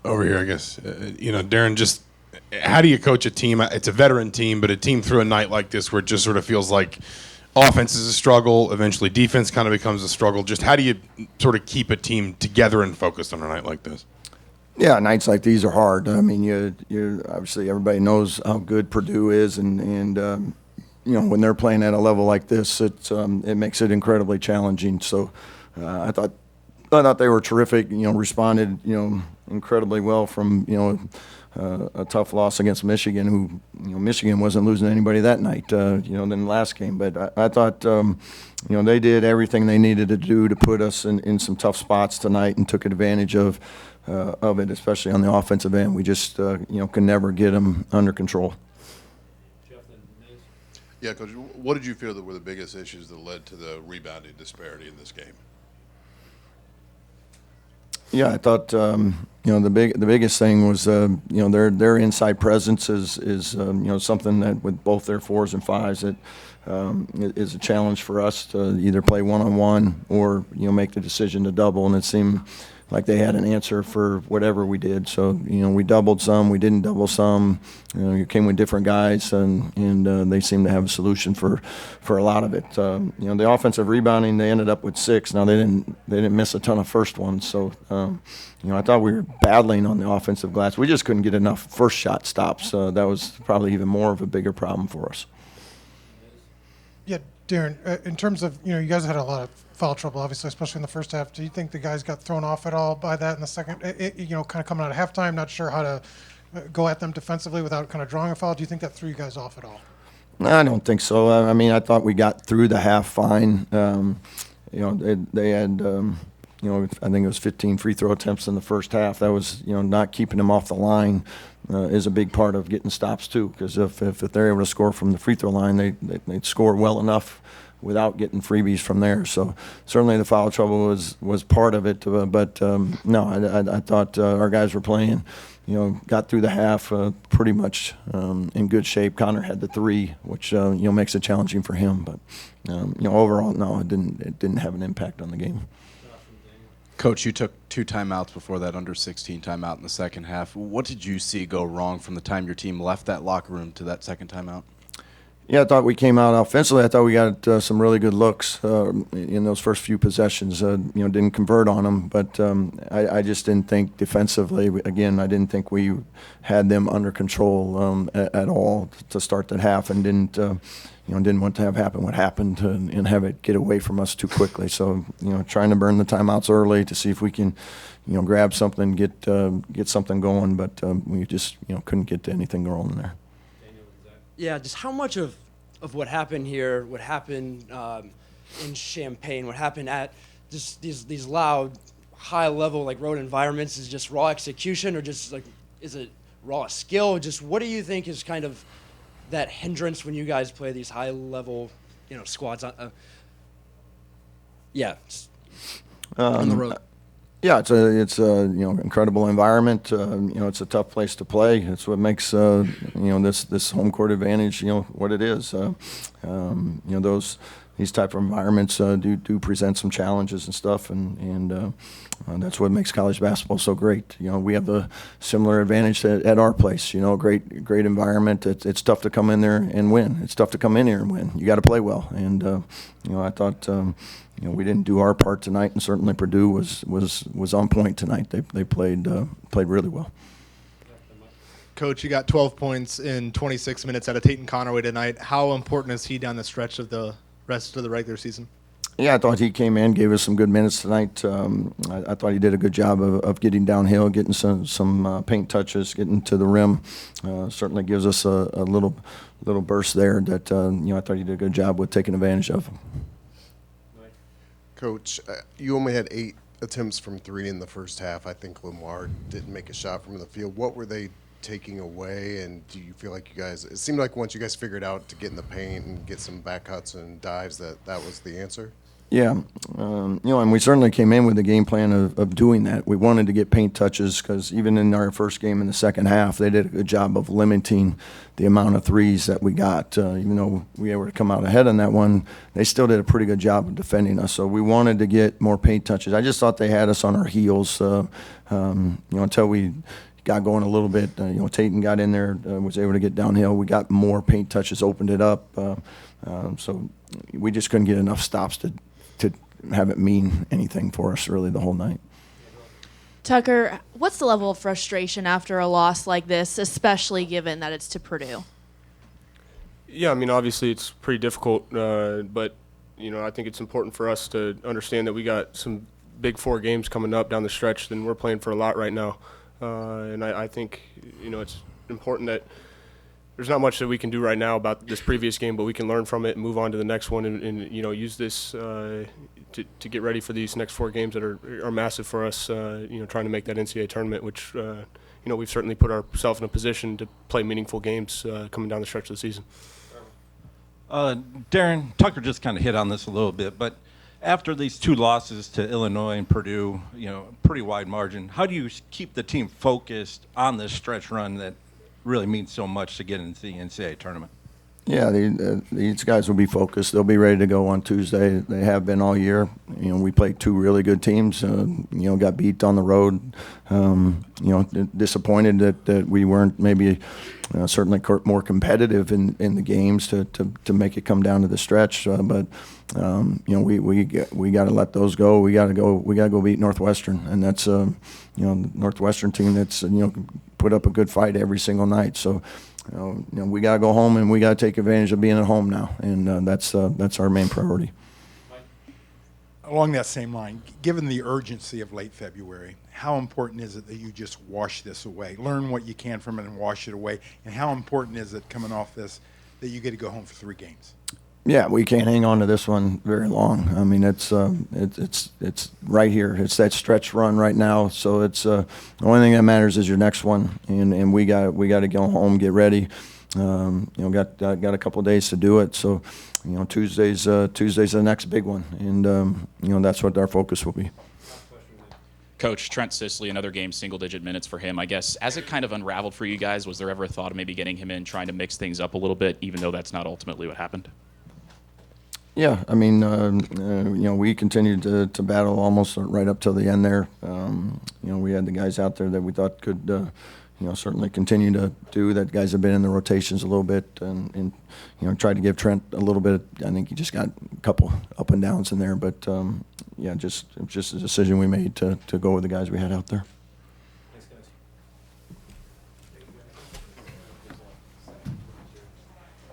over here, I guess. Darren, just how do you coach a team? It's a veteran team, but a team through a night like this where it just sort of feels like offense is a struggle, eventually defense kind of becomes a struggle. Just how do you sort of keep a team together and focused on a night like this? Yeah, nights like these are hard. I mean, you obviously everybody knows how good Purdue is, and when they're playing at a level like this, it makes it incredibly challenging. So I thought they were terrific. Responded incredibly well from a tough loss against Michigan, who Michigan wasn't losing anybody that night. Than the last game, but I thought they did everything they needed to do to put us in some tough spots tonight and took advantage of it, especially on the offensive end. We just can never get them under control. Yeah, Coach, what did you feel that were the biggest issues that led to the rebounding disparity in this game? Yeah, I thought the biggest thing was their inside presence is something that with both their 4s and 5s that is a challenge for us to either play one-on-one or make the decision to double, and it seemed like they had an answer for whatever we did. So we doubled some, we didn't double some. You came with different guys, and they seemed to have a solution for a lot of it. The offensive rebounding, they ended up with 6. Now they didn't miss a ton of first ones. So I thought we were battling on the offensive glass. We just couldn't get enough first shot stops. That was probably even more of a bigger problem for us. Yeah, Darren, in terms of, you guys had a lot of foul trouble, obviously, especially in the first half. Do you think the guys got thrown off at all by that in the second, kind of coming out of halftime, not sure how to go at them defensively without kind of drawing a foul? Do you think that threw you guys off at all? No, I don't think so. I mean, I thought we got through the half fine. They had, I think it was 15 free throw attempts in the first half. That was, not keeping them off the line is a big part of getting stops too. Because if they're able to score from the free throw line, they'd score well enough without getting freebies from there. So certainly the foul trouble was part of it. But no, I thought our guys were playing. Got through the half pretty much in good shape. Connor had the 3, which makes it challenging for him. But overall, no, it didn't have an impact on the game. Coach, you took 2 timeouts before that under-16 timeout in the second half. What did you see go wrong from the time your team left that locker room to that second timeout? Yeah, I thought we came out offensively. I thought we got some really good looks in those first few possessions. Didn't convert on them, but I just didn't think defensively. Again, I didn't think we had them under control at all to start that half, and didn't want to have happen what happened and have it get away from us too quickly. So trying to burn the timeouts early to see if we can grab something, get something going, but we just couldn't get to anything going there. Yeah, just how much of what happened here, what happened in Champaign, what happened at just these loud, high-level road environments is just raw execution, or just is it raw skill? Just what do you think is kind of that hindrance when you guys play these high-level, squads? On the road. Yeah, it's a incredible environment. It's a tough place to play. It's what makes this home court advantage what it is. These type of environments do present some challenges and stuff, and that's what makes college basketball so great. We have a similar advantage at our place. Great environment. It's tough to come in there and win. It's tough to come in here and win. You got to play well, and I thought. We didn't do our part tonight, and certainly Purdue was on point tonight. They played really well. Coach, you got 12 points in 26 minutes out of Tate Conaway tonight. How important is he down the stretch of the rest of the regular season? Yeah, I thought he came in, gave us some good minutes tonight. I thought he did a good job of getting downhill, getting some paint touches, getting to the rim. Certainly gives us a little burst there that I thought he did a good job with taking advantage of. Coach, you only had 8 attempts from 3 in the first half. I think Lamar didn't make a shot from the field. What were they taking away, and do you feel like you guys – it seemed like once you guys figured out to get in the paint and get some back cuts and dives that was the answer? Yeah, and we certainly came in with a game plan of doing that. We wanted to get paint touches because even in our first game in the second half, they did a good job of limiting the amount of threes that we got. Even though we were to come out ahead on that one, they still did a pretty good job of defending us. So we wanted to get more paint touches. I just thought they had us on our heels, until we got going a little bit. Tatum got in there, was able to get downhill. We got more paint touches, opened it up. So we just couldn't get enough stops to have it mean anything for us really the whole night. Tucker, what's the level of frustration after a loss like this, especially given that it's to Purdue? Yeah, I mean, obviously it's pretty difficult, but, I think it's important for us to understand that we got some big 4 games coming up down the stretch, and we're playing for a lot right now. And I think, it's important that there's not much that we can do right now about this previous game, but we can learn from it and move on to the next one and use this to get ready for these next 4 games that are massive for us, trying to make that NCAA tournament, which, we've certainly put ourselves in a position to play meaningful games coming down the stretch of the season. Darren, Tucker just kind of hit on this a little bit, but after these 2 losses to Illinois and Purdue, pretty wide margin, how do you keep the team focused on this stretch run that really means so much to get into the NCAA tournament? Yeah, these guys will be focused. They'll be ready to go on Tuesday. They have been all year. We played 2 really good teams. Got beat on the road. Disappointed that we weren't maybe certainly more competitive in the games to make it come down to the stretch. But we got to let those go. We got to go beat Northwestern, and that's Northwestern team that's put up a good fight every single night. So. We got to go home and we got to take advantage of being at home now, and that's our main priority. Along that same line, given the urgency of late February, how important is it that you just wash this away, learn what you can from it and wash it away, and how important is it coming off this that you get to go home for 3 games? Yeah, we can't hang on to this one very long. I mean, it's right here. It's that stretch run right now. So it's the only thing that matters is your next one, and we got to go home, get ready. Got a couple of days to do it. So, Tuesday's the next big one, and that's what our focus will be. Coach, Trent Sisley, another game, single-digit minutes for him. I guess, as it kind of unraveled for you guys, was there ever a thought of maybe getting him in, trying to mix things up a little bit, even though that's not ultimately what happened? Yeah, I mean, we continued to battle almost right up till the end there. We had the guys out there that we thought could, certainly continue to do that. Guys have been in the rotations a little bit and tried to give Trent a little bit. I think he just got a couple up and downs in there, but just a decision we made to go with the guys we had out there.